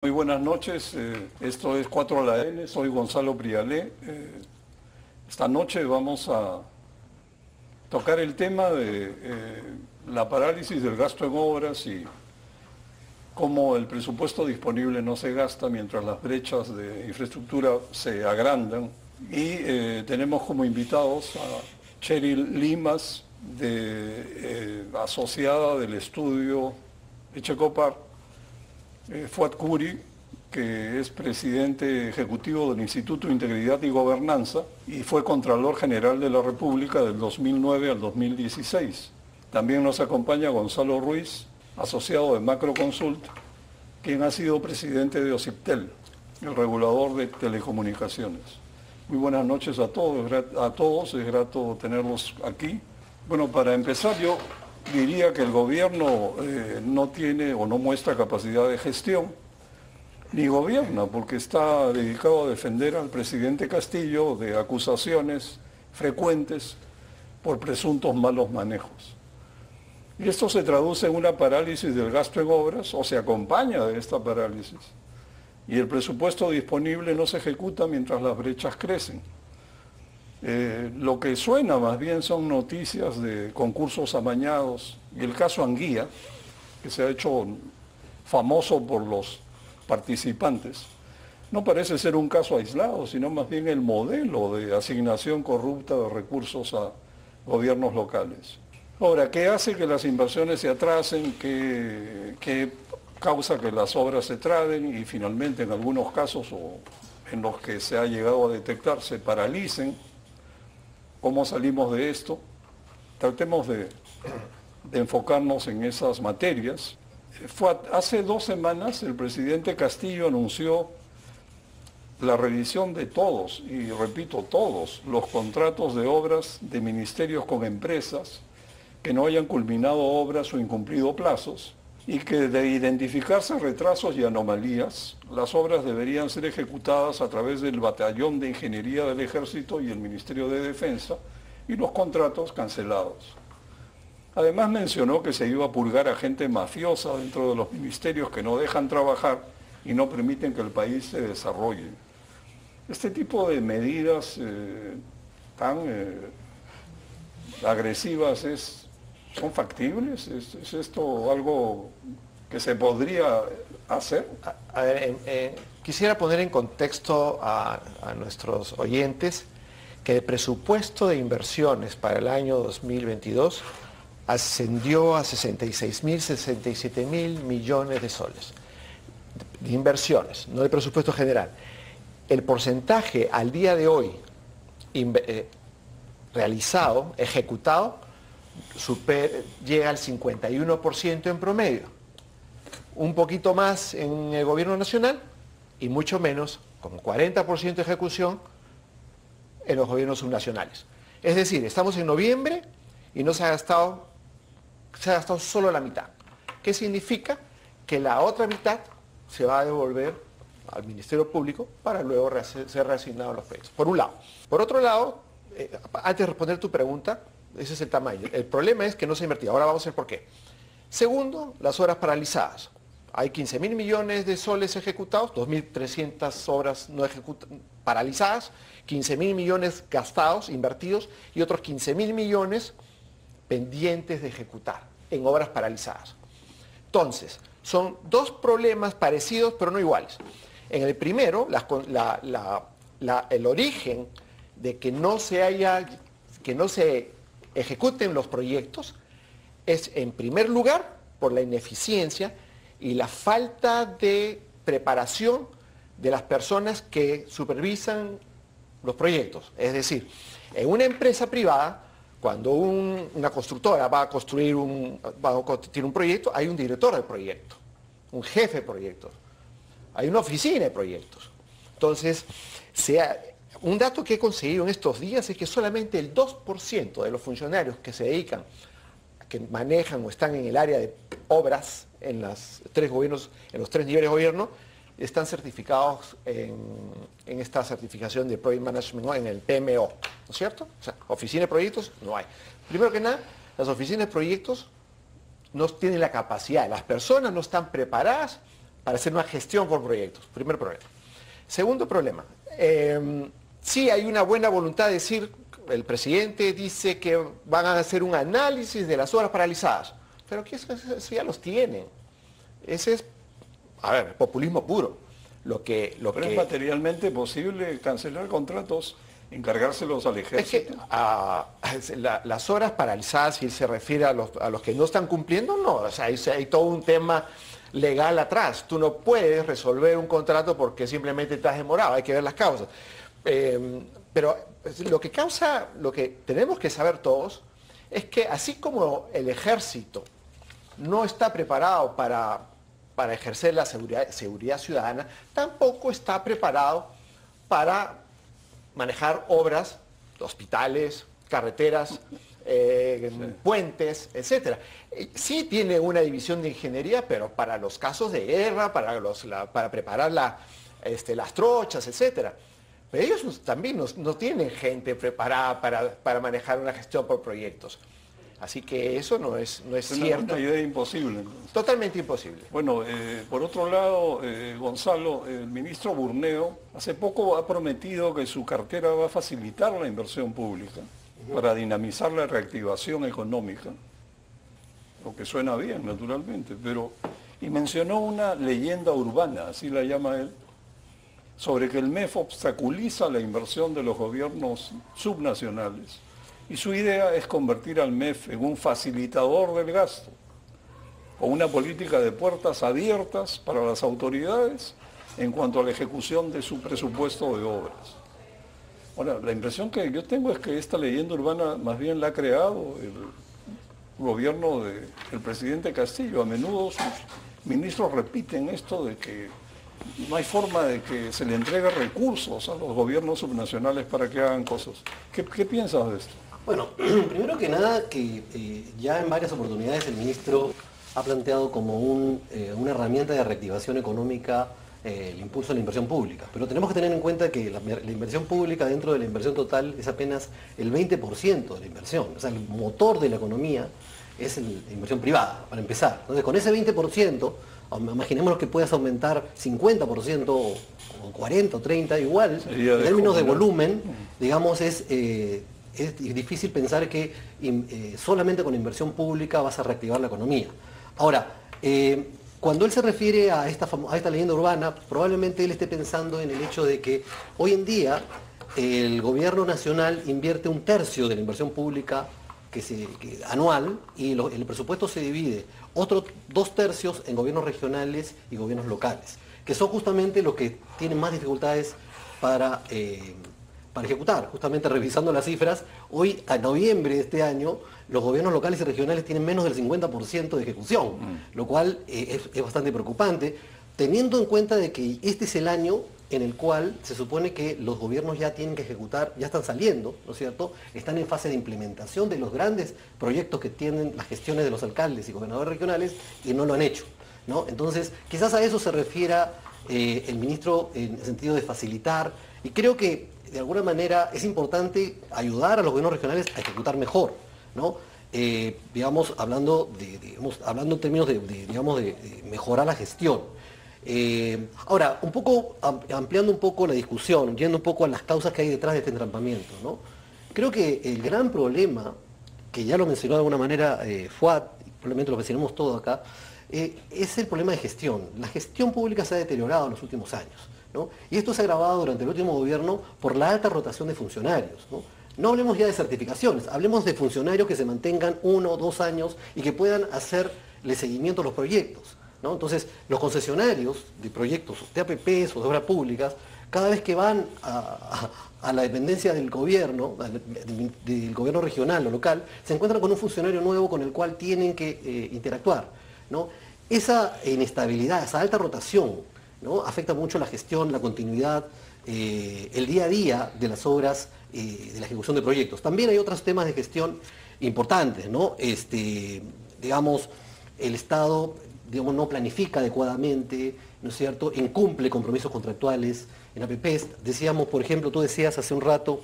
Muy buenas noches, esto es 4 a la N, soy Gonzalo Prialé. Esta noche vamos a tocar el tema de la parálisis del gasto en obras y cómo el presupuesto disponible no se gasta mientras las brechas de infraestructura se agrandan. Y tenemos como invitados a Cheryl Limas, asociada del estudio Echecopar, Fuad Curi, que es presidente ejecutivo del Instituto de Integridad y Gobernanza y fue Contralor General de la República del 2009 al 2016. También nos acompaña Gonzalo Ruiz, asociado de Macroconsult, quien ha sido presidente de OCIPTEL, el regulador de telecomunicaciones. Muy buenas noches a todos, es grato tenerlos aquí. Bueno, para empezar yo diría que el gobierno no tiene o no muestra capacidad de gestión, ni gobierna, porque está dedicado a defender al presidente Castillo de acusaciones frecuentes por presuntos malos manejos. Y esto se traduce en una parálisis del gasto en obras, o se acompaña de esta parálisis. Y el presupuesto disponible no se ejecuta mientras las brechas crecen. Lo que suena más bien son noticias de concursos amañados y el caso Anguía, que se ha hecho famoso por los participantes, no parece ser un caso aislado, sino más bien el modelo de asignación corrupta de recursos a gobiernos locales. Ahora, ¿qué hace que las inversiones se atrasen? ¿Qué causa que las obras se traben y finalmente en algunos casos o en los que se ha llegado a detectar se paralicen? ¿Cómo salimos de esto? Tratemos de enfocarnos en esas materias. Hace 2 semanas el presidente Castillo anunció la revisión de todos, y repito, todos los contratos de obras de ministerios con empresas que no hayan culminado obras o incumplido plazos, y que de identificarse retrasos y anomalías, las obras deberían ser ejecutadas a través del Batallón de Ingeniería del Ejército y el Ministerio de Defensa, y los contratos cancelados. Además mencionó que se iba a purgar a gente mafiosa dentro de los ministerios que no dejan trabajar y no permiten que el país se desarrolle. Este tipo de medidas tan agresivas ¿son factibles? ¿Es esto algo que se podría hacer? A ver, quisiera poner en contexto a nuestros oyentes que el presupuesto de inversiones para el año 2022 ascendió a 67.000 millones de soles de inversiones, no de presupuesto general. El porcentaje al día de hoy realizado, ejecutado, llega al 51% en promedio, un poquito más en el gobierno nacional y mucho menos, como 40% de ejecución en los gobiernos subnacionales. Es decir, estamos en noviembre y no se ha gastado solo la mitad. ¿Qué significa? Que la otra mitad se va a devolver al Ministerio Público para luego ser reasignados los proyectos, por un lado. Por otro lado, antes de responder tu pregunta, ese es el tamaño. El problema es que no se ha invertido. Ahora vamos a ver por qué. Segundo, las obras paralizadas. Hay 15.000 millones de soles ejecutados, 2.300 obras no paralizadas, 15.000 millones gastados, invertidos, y otros 15.000 millones pendientes de ejecutar en obras paralizadas. Entonces, son dos problemas parecidos pero no iguales. En el primero, el origen de que no se ejecuten los proyectos es, en primer lugar, por la ineficiencia y la falta de preparación de las personas que supervisan los proyectos. Es decir, en una empresa privada, cuando una constructora va a construir un proyecto, hay un director del proyecto, un jefe de proyectos, hay una oficina de proyectos. Entonces, un dato que he conseguido en estos días es que solamente el 2% de los funcionarios que se dedican, que manejan o están en el área de obras en los 3 niveles de gobierno, están certificados en esta certificación de Project Management en el PMO, ¿no es cierto? O sea, oficina de proyectos no hay. Primero que nada, las oficinas de proyectos no tienen la capacidad, las personas no están preparadas para hacer una gestión por proyectos. Primer problema. Segundo problema, sí hay una buena voluntad de decir, el presidente dice que van a hacer un análisis de las obras paralizadas, pero que eso ya los tienen. Ese es, a ver, populismo puro. Pero es materialmente posible cancelar contratos, encargárselos al ejército. Es que las horas paralizadas, si se refiere a los que no están cumpliendo, no. O sea, hay todo un tema legal atrás. Tú no puedes resolver un contrato porque simplemente te has demorado, hay que ver las causas. Pero lo que tenemos que saber todos es que así como el ejército no está preparado para ejercer la seguridad ciudadana, tampoco está preparado para manejar obras, hospitales, carreteras, puentes, etc. Sí tiene una división de ingeniería, pero para los casos de guerra, para preparar las trochas, etc. Pero ellos también no tienen gente preparada para manejar una gestión por proyectos. Así que eso no es cierto. Es una idea imposible. Totalmente imposible. Bueno, por otro lado, Gonzalo, el ministro Burneo hace poco ha prometido que su cartera va a facilitar la inversión pública para dinamizar la reactivación económica, lo que suena bien, naturalmente, y mencionó una leyenda urbana, así la llama él, sobre que el MEF obstaculiza la inversión de los gobiernos subnacionales. Y su idea es convertir al MEF en un facilitador del gasto, o una política de puertas abiertas para las autoridades en cuanto a la ejecución de su presupuesto de obras. Ahora, la impresión que yo tengo es que esta leyenda urbana más bien la ha creado el gobierno del presidente Castillo. A menudo sus ministros repiten esto de que no hay forma de que se le entregue recursos a los gobiernos subnacionales para que hagan cosas. ¿Qué piensas de esto? Bueno, primero que nada, que ya en varias oportunidades el ministro ha planteado como una herramienta de reactivación económica el impulso a la inversión pública. Pero tenemos que tener en cuenta que la inversión pública dentro de la inversión total es apenas el 20% de la inversión. O sea, el motor de la economía es la inversión privada, para empezar. Entonces, con ese 20%, imaginemos que puedas aumentar 50% o 40 o 30, igual, en términos de volumen, digamos, es difícil pensar que solamente con inversión pública vas a reactivar la economía. Ahora, cuando él se refiere a esta leyenda urbana, probablemente él esté pensando en el hecho de que hoy en día el gobierno nacional invierte 1/3 de la inversión pública anual y el presupuesto se divide otros 2/3 en gobiernos regionales y gobiernos locales, que son justamente los que tienen más dificultades para ejecutar. Justamente revisando las cifras, hoy a noviembre de este año los gobiernos locales y regionales tienen menos del 50% de ejecución, lo cual es bastante preocupante, teniendo en cuenta de que este es el año en el cual se supone que los gobiernos ya tienen que ejecutar, ya están saliendo, ¿no es cierto? Están en fase de implementación de los grandes proyectos que tienen las gestiones de los alcaldes y gobernadores regionales y no lo han hecho, ¿no? Entonces, quizás a eso se refiera el ministro en el sentido de facilitar, y creo que de alguna manera es importante ayudar a los gobiernos regionales a ejecutar mejor, ¿no? Digamos, hablando en términos de mejorar la gestión. Ahora, un poco ampliando un poco la discusión, yendo un poco a las causas que hay detrás de este entrampamiento, ¿no? Creo que el gran problema, que ya lo mencionó de alguna manera Fuad, y probablemente lo mencionamos todo acá, es el problema de gestión. La gestión pública se ha deteriorado en los últimos años, ¿no? Y esto se ha agravado durante el último gobierno por la alta rotación de funcionarios, ¿no? No hablemos ya de certificaciones, hablemos de funcionarios que se mantengan 1 o 2 años y que puedan hacerle seguimiento a los proyectos, ¿no? Entonces, los concesionarios de proyectos, de APPs o de obras públicas, cada vez que van a la dependencia del gobierno regional o local, se encuentran con un funcionario nuevo con el cual tienen que interactuar, ¿no? Esa inestabilidad, esa alta rotación, ¿no? Afecta mucho la gestión, la continuidad, el día a día de las obras, de la ejecución de proyectos. También hay otros temas de gestión importantes, ¿no? Digamos, el Estado, digamos, no planifica adecuadamente, ¿no es cierto?, incumple compromisos contractuales en APPs. Decíamos, por ejemplo, tú decías hace un rato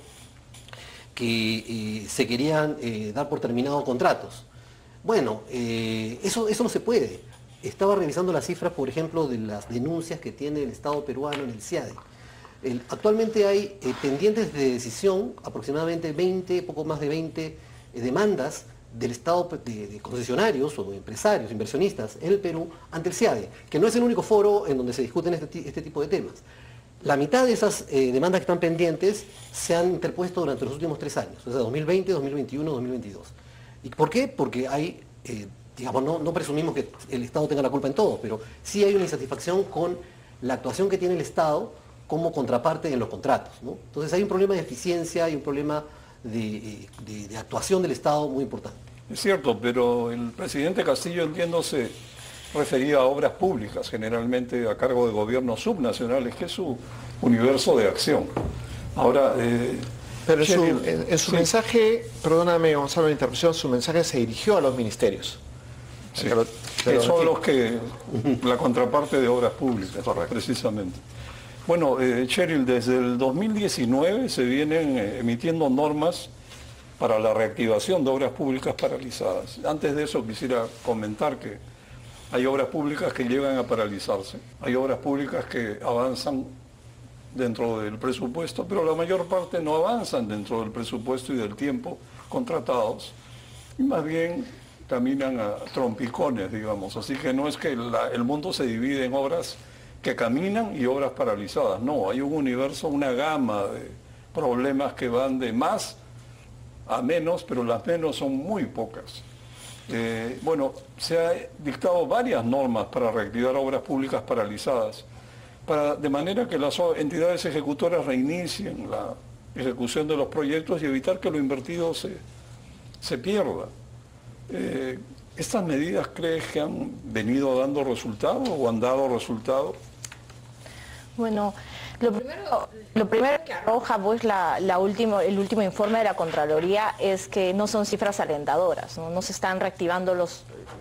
que se querían dar por terminados contratos. Bueno, eso no se puede. estaba revisando las cifras, por ejemplo, de las denuncias que tiene el Estado peruano en el CIADE. Actualmente hay pendientes de decisión, aproximadamente 20, poco más de 20 demandas del Estado de concesionarios o empresarios, inversionistas en el Perú ante el CIADE, que no es el único foro en donde se discuten este tipo de temas. La mitad de esas demandas que están pendientes se han interpuesto durante los últimos 3 años, o sea, 2020, 2021, 2022. ¿Y por qué? Porque hay, digamos, no presumimos que el Estado tenga la culpa en todo, pero sí hay una insatisfacción con la actuación que tiene el Estado como contraparte en los contratos, ¿no? Entonces hay un problema de eficiencia, hay un problema de actuación del Estado muy importante. Es cierto, pero el presidente Castillo, entiendo, se refería a obras públicas, generalmente a cargo de gobiernos subnacionales, que es su universo de acción. Ahora, pero en su mensaje, perdóname Gonzalo la interrupción, su mensaje se dirigió a los ministerios. Sí, que son los que, la contraparte de obras públicas, precisamente. Bueno, Cheryl, desde el 2019 se vienen emitiendo normas para la reactivación de obras públicas paralizadas. Antes de eso quisiera comentar que hay obras públicas que llegan a paralizarse, hay obras públicas que avanzan dentro del presupuesto, pero la mayor parte no avanzan dentro del presupuesto y del tiempo contratados, y más bien caminan a trompicones, digamos. Así que no es que el mundo se divide en obras que caminan y obras paralizadas. No, hay un universo, una gama de problemas que van de más a menos, pero las menos son muy pocas. Bueno, se han dictado varias normas para reactivar obras públicas paralizadas, de manera que las entidades ejecutoras reinicien la ejecución de los proyectos y evitar que lo invertido se pierda. ¿Estas medidas crees que han venido dando resultados o han dado resultados? Bueno, lo primero que arroja pues, el último informe de la Contraloría es que no son cifras alentadoras, no se están reactivando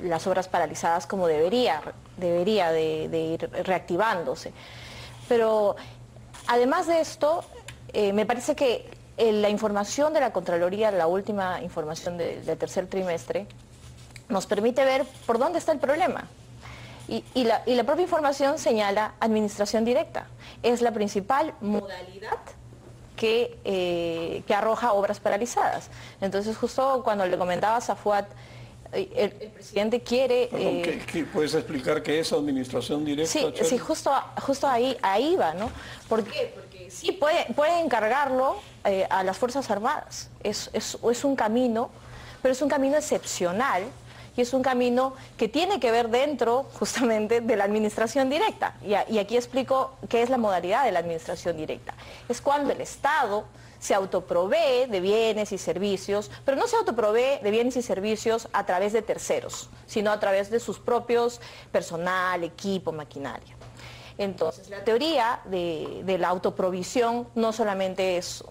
las obras paralizadas como debería de ir reactivándose. Pero además de esto, me parece que la información de la Contraloría, la última información del tercer trimestre, nos permite ver por dónde está el problema. Y la propia información señala administración directa. Es la principal modalidad que arroja obras paralizadas. Entonces, justo cuando le comentabas a Fuad, el presidente quiere... ¿Puedes explicar qué es administración directa? Sí, justo ahí va, ¿no? ¿Por qué? Porque sí puede encargarlo a las Fuerzas Armadas. Es un camino, pero es un camino excepcional. Y es un camino que tiene que ver dentro justamente de la administración directa. Y aquí explico qué es la modalidad de la administración directa. Es cuando el Estado se autoprovee de bienes y servicios, pero no se autoprovee de bienes y servicios a través de terceros, sino a través de sus propios personal, equipo, maquinaria. Entonces, la teoría de la autoprovisión no solamente es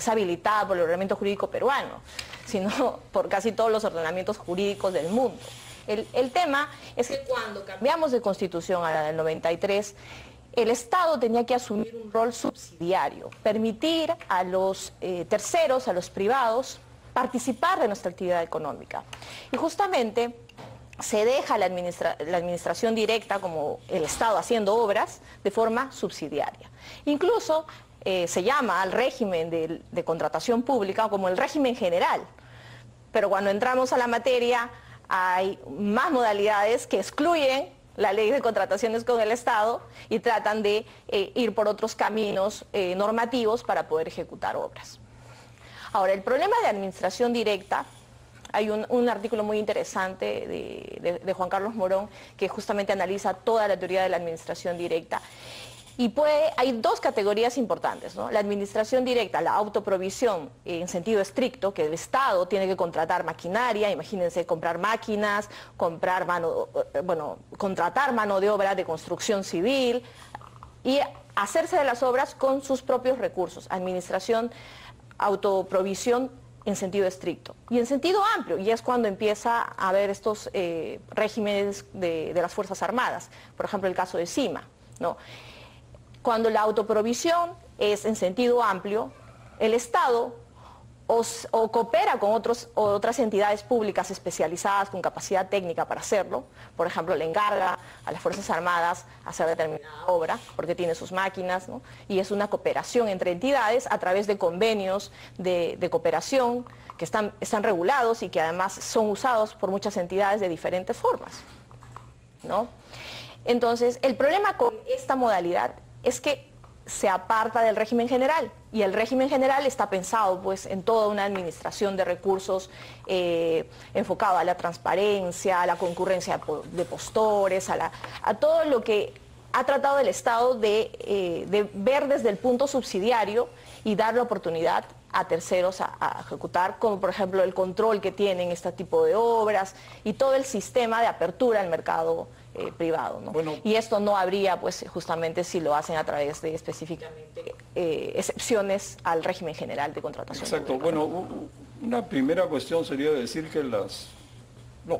habilitada por el ordenamiento jurídico peruano, sino por casi todos los ordenamientos jurídicos del mundo. El tema es que cuando cambiamos de constitución a la del 93, el Estado tenía que asumir un rol subsidiario, permitir a los terceros, a los privados, participar de nuestra actividad económica. Y justamente se deja la administración directa como el Estado haciendo obras de forma subsidiaria. Incluso se llama al régimen de contratación pública como el régimen general, pero cuando entramos a la materia hay más modalidades que excluyen la ley de contrataciones con el Estado y tratan de ir por otros caminos normativos para poder ejecutar obras. Ahora, el problema de administración directa, hay un artículo muy interesante de Juan Carlos Morón que justamente analiza toda la teoría de la administración directa. Y hay dos categorías importantes, ¿no? La administración directa, la autoprovisión en sentido estricto, que el Estado tiene que contratar maquinaria, imagínense comprar máquinas, contratar mano de obra de construcción civil y hacerse de las obras con sus propios recursos. Administración, autoprovisión en sentido estricto. Y en sentido amplio, y es cuando empieza a haber estos regímenes de las Fuerzas Armadas, por ejemplo el caso de CIMA, ¿no? Cuando la autoprovisión es en sentido amplio, el Estado o coopera con otras entidades públicas especializadas con capacidad técnica para hacerlo. Por ejemplo, le encarga a las Fuerzas Armadas hacer determinada obra porque tiene sus máquinas, ¿no? Y es una cooperación entre entidades a través de convenios de cooperación que están regulados y que además son usados por muchas entidades de diferentes formas, ¿no? Entonces, el problema con esta modalidad es que se aparta del régimen general, y el régimen general está pensado pues en toda una administración de recursos enfocado a la transparencia, a la concurrencia de postores, a todo lo que ha tratado el Estado de ver desde el punto subsidiario y dar la oportunidad a terceros a ejecutar, como por ejemplo el control que tienen este tipo de obras y todo el sistema de apertura al mercado privado, ¿no? Bueno, y esto no habría pues justamente si lo hacen a través de específicamente excepciones al régimen general de contratación exacto. pública, ¿no? Bueno, una primera cuestión sería decir que los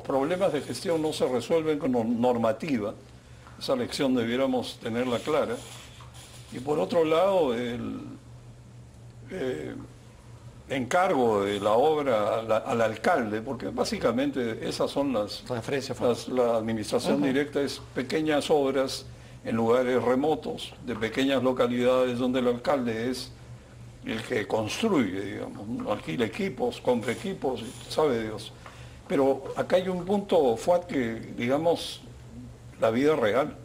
problemas de gestión no se resuelven con normativa. Esa lección debiéramos tenerla clara. Y por otro lado, el encargo de la obra al alcalde, porque básicamente esas son la administración directa es pequeñas obras en lugares remotos, de pequeñas localidades donde el alcalde es el que construye, digamos, ¿no? Alquila equipos, compra equipos, sabe Dios. Pero acá hay un punto, Fuad, que digamos, la vida real.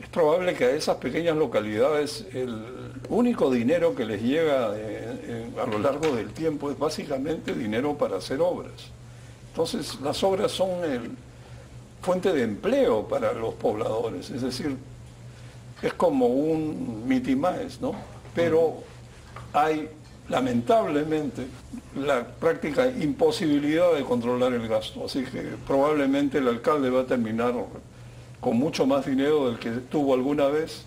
Es probable que a esas pequeñas localidades el único dinero que les llega a lo largo del tiempo es básicamente dinero para hacer obras. Entonces las obras son fuente de empleo para los pobladores, es decir, es como un mitimaes, ¿no? Pero hay lamentablemente la práctica imposibilidad de controlar el gasto, así que probablemente el alcalde va a terminar con mucho más dinero del que tuvo alguna vez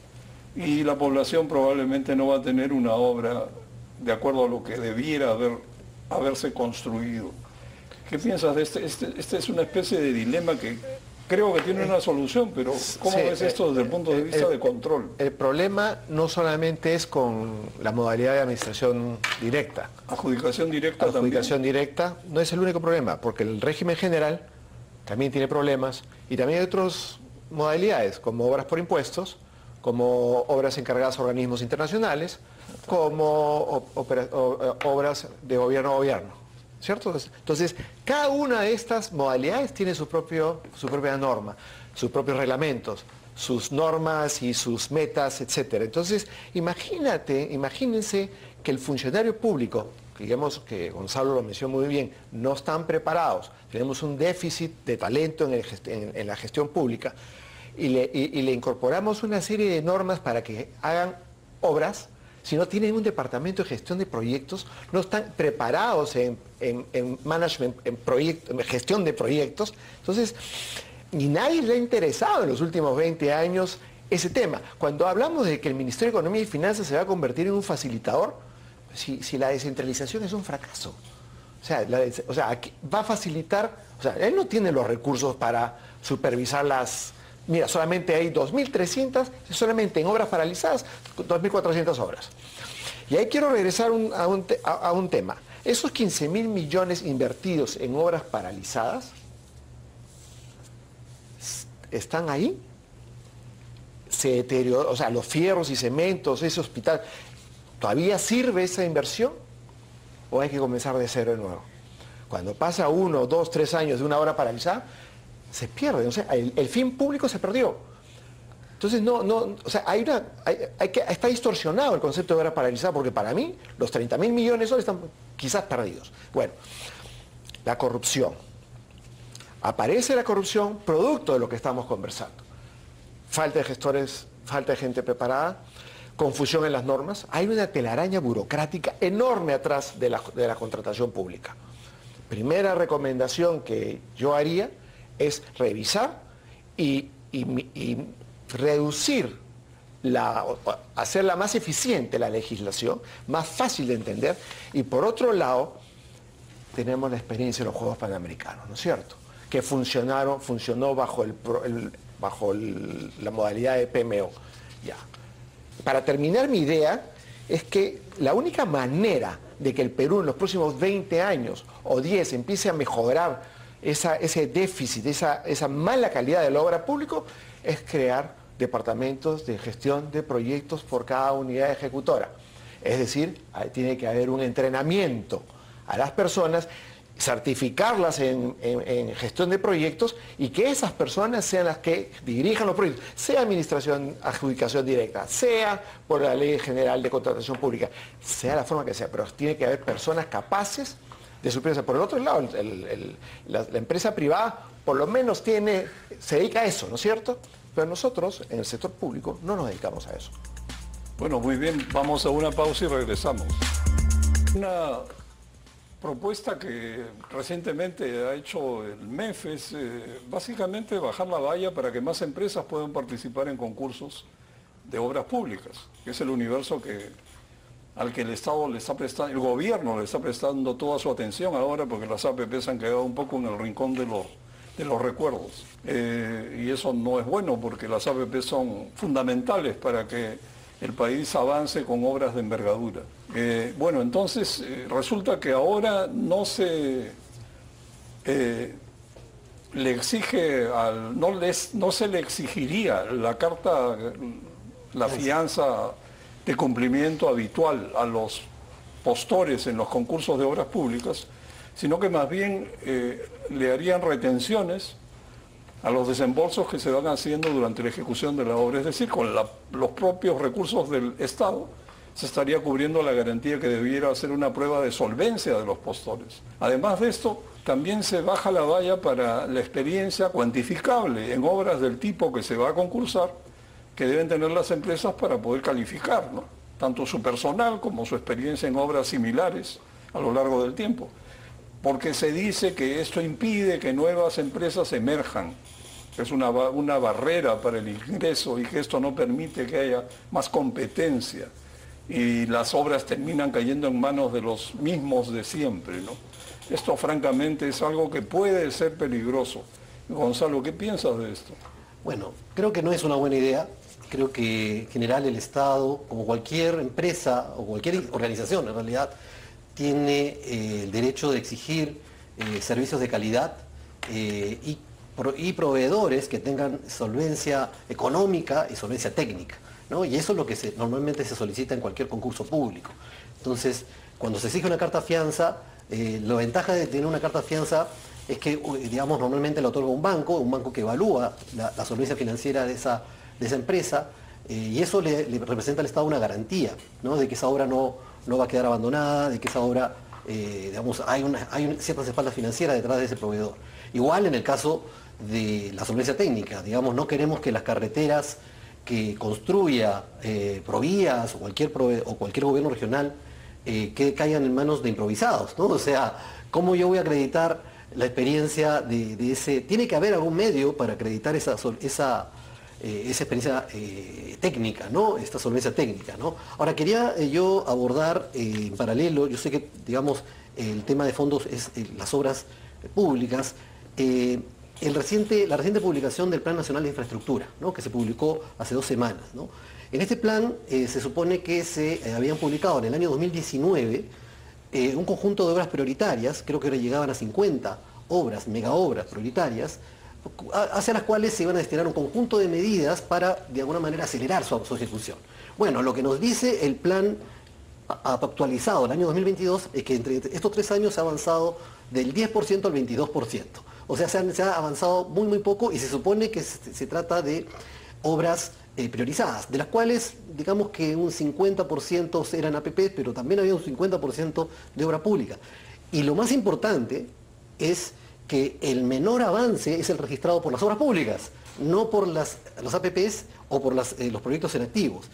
y la población probablemente no va a tener una obra de acuerdo a lo que debiera haberse construido. ¿Qué piensas de este es una especie de dilema que creo que tiene una solución, pero ¿cómo ves esto desde el punto de vista de control? El problema no solamente es con la modalidad de administración directa. Adjudicación directa también. Adjudicación directa no es el único problema, porque el régimen general también tiene problemas y también hay otras modalidades, como obras por impuestos, como obras encargadas a organismos internacionales, como obras de gobierno a gobierno, ¿cierto? Entonces, cada una de estas modalidades tiene su propia norma, sus propios reglamentos, sus normas y sus metas, etcétera. Entonces, imagínense que el funcionario público, digamos que Gonzalo lo mencionó muy bien, no están preparados, tenemos un déficit de talento en la gestión pública y le incorporamos una serie de normas para que hagan obras. Si no tienen un departamento de gestión de proyectos, no están preparados en management, en gestión de proyectos, entonces ni nadie le ha interesado en los últimos 20 años ese tema. Cuando hablamos de que el Ministerio de Economía y Finanzas se va a convertir en un facilitador, si la descentralización es un fracaso, aquí va a facilitar, él no tiene los recursos para supervisar mira, solamente hay 2.300, solamente en obras paralizadas, 2.400 obras. Y ahí quiero regresar a un tema. Esos 15.000 millones invertidos en obras paralizadas, ¿están ahí? Se deterioró, los fierros y cementos, ese hospital, ¿todavía sirve esa inversión? ¿O hay que comenzar de cero de nuevo? Cuando pasa 1, 2, 3 años de una obra paralizada, se pierde, el fin público se perdió. Entonces, está distorsionado el concepto de obra paralizada, porque para mí los 30.000 millones de soles están quizás perdidos. Bueno, la corrupción. Aparece la corrupción producto de lo que estamos conversando. Falta de gestores, falta de gente preparada, confusión en las normas. Hay una telaraña burocrática enorme atrás de la contratación pública. Primera recomendación que yo haría es revisar y reducir, hacerla más eficiente la legislación, más fácil de entender, y por otro lado, tenemos la experiencia de los Juegos Panamericanos, ¿no es cierto? Que funcionó bajo la modalidad de PMO. Ya. Para terminar mi idea, es que la única manera de que el Perú en los próximos 20 años o 10 empiece a mejorar ese déficit, esa mala calidad de la obra pública, es crear departamentos de gestión de proyectos por cada unidad ejecutora. Es decir, tiene que haber un entrenamiento a las personas, certificarlas en gestión de proyectos y que esas personas sean las que dirijan los proyectos, sea administración, adjudicación directa, sea por la Ley General de Contratación Pública, sea la forma que sea, pero tiene que haber personas capaces de superarse. Por el otro lado, la empresa privada por lo menos se dedica a eso, ¿no es cierto? Pero nosotros, en el sector público, no nos dedicamos a eso. Bueno, muy bien, vamos a una pausa y regresamos. Una propuesta que recientemente ha hecho el MEF es básicamente bajar la valla para que más empresas puedan participar en concursos de obras públicas, que es el universo al que el Estado le está prestando, el gobierno le está prestando toda su atención ahora, porque las APP se han quedado un poco en el rincón de los recuerdos. Y eso no es bueno, porque las APP son fundamentales para que el país avance con obras de envergadura. Bueno, entonces resulta que ahora no se le exige, no se le exigiría la fianza de cumplimiento habitual a los postores en los concursos de obras públicas, sino que más bien le harían retenciones a los desembolsos que se van haciendo durante la ejecución de la obra. Es decir, con los propios recursos del Estado se estaría cubriendo la garantía que debiera ser una prueba de solvencia de los postores. Además de esto, también se baja la valla para la experiencia cuantificable en obras del tipo que se va a concursar, que deben tener las empresas para poder calificar, ¿no? Tanto su personal como su experiencia en obras similares a lo largo del tiempo. Porque se dice que esto impide que nuevas empresas emerjan, que es una barrera para el ingreso y que esto no permite que haya más competencia y las obras terminan cayendo en manos de los mismos de siempre, ¿no? Esto francamente es algo que puede ser peligroso. Gonzalo, ¿qué piensas de esto? Bueno, creo que no es una buena idea. Creo que en general el Estado, como cualquier empresa o cualquier organización en realidad, tiene el derecho de exigir servicios de calidad y proveedores que tengan solvencia económica y solvencia técnica, ¿no? Y eso es lo que normalmente se solicita en cualquier concurso público. Entonces, cuando se exige una carta fianza, la ventaja de tener una carta fianza es que, digamos, normalmente la otorga un banco que evalúa la solvencia financiera de esa empresa, y eso le representa al Estado una garantía, ¿no? De que esa obra no va a quedar abandonada, de que esa obra, digamos, hay ciertas espaldas financieras detrás de ese proveedor. Igual en el caso de la solvencia técnica, digamos, no queremos que las carreteras que construya Provías o cualquier gobierno regional que caigan en manos de improvisados, ¿no? O sea, ¿cómo yo voy a acreditar la experiencia de ese? Tiene que haber algún medio para acreditar esa experiencia técnica, ¿no? Esta solvencia técnica, ¿no? Ahora, quería yo abordar en paralelo, yo sé que, digamos, el tema de fondos es las obras públicas, la reciente publicación del Plan Nacional de Infraestructura, ¿no? Que se publicó hace 2 semanas, ¿no? En este plan se supone que se habían publicado en el año 2019 un conjunto de obras prioritarias, creo que ahora llegaban a 50 obras, megaobras prioritarias, hacia las cuales se iban a destinar un conjunto de medidas para, de alguna manera, acelerar su ejecución. Bueno, lo que nos dice el plan actualizado del año 2022 es que entre estos 3 años se ha avanzado del 10% al 22%. O sea, se ha avanzado muy, muy poco y se supone que se trata de obras priorizadas, de las cuales, digamos que un 50% eran APP, pero también había un 50% de obra pública. Y lo más importante es que el menor avance es el registrado por las obras públicas, no por los APPs o por los proyectos en activos.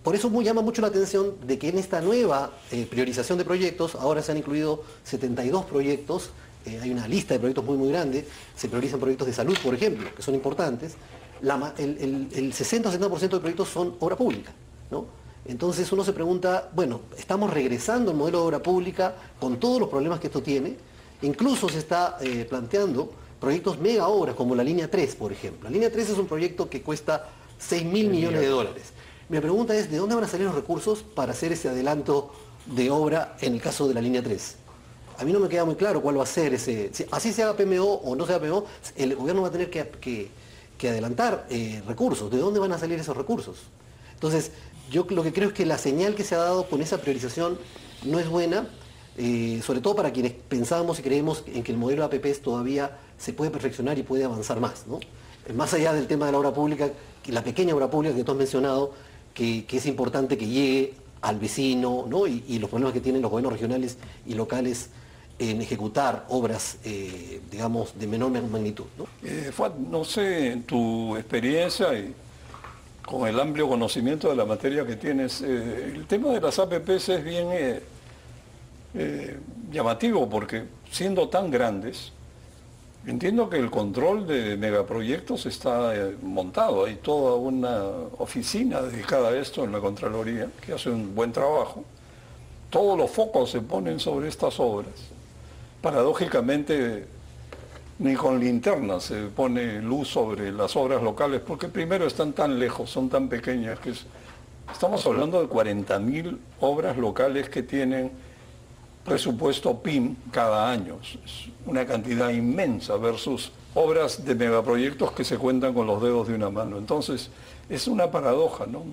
Por eso llama mucho la atención de que en esta nueva priorización de proyectos, ahora se han incluido 72 proyectos, hay una lista de proyectos muy, muy grande, se priorizan proyectos de salud, por ejemplo, que son importantes, el 60-70% de proyectos son obra pública, ¿no? Entonces uno se pregunta, bueno, estamos regresando al modelo de obra pública con todos los problemas que esto tiene. Incluso se está planteando proyectos mega obras como la línea 3, por ejemplo. La línea 3 es un proyecto que cuesta 6.000 millones de dólares. Mi pregunta es, ¿de dónde van a salir los recursos para hacer ese adelanto de obra en el caso de la línea 3. A mí no me queda muy claro cuál va a ser ese... Así se haga PMO o no sea PMO, el gobierno va a tener que adelantar recursos. ¿De dónde van a salir esos recursos? Entonces, yo lo que creo es que la señal que se ha dado con esa priorización no es buena, sobre todo para quienes pensábamos y creemos en que el modelo APP todavía se puede perfeccionar y puede avanzar más, ¿no? Más allá del tema de la obra pública, la pequeña obra pública que tú has mencionado, que es importante que llegue al vecino, ¿no? Y los problemas que tienen los gobiernos regionales y locales en ejecutar obras, digamos, de menor magnitud, ¿no? Fuad, no sé, en tu experiencia y con el amplio conocimiento de la materia que tienes, el tema de las APPs es bien llamativo porque siendo tan grandes, entiendo que el control de megaproyectos está montado, hay toda una oficina dedicada a esto en la Contraloría que hace un buen trabajo, todos los focos se ponen sobre estas obras. Paradójicamente, ni con linterna se pone luz sobre las obras locales, porque primero están tan lejos, son tan pequeñas, que estamos hablando de 40.000 obras locales que tienen presupuesto PIM cada año. Es una cantidad inmensa versus obras de megaproyectos que se cuentan con los dedos de una mano. Entonces, es una paradoja, ¿no?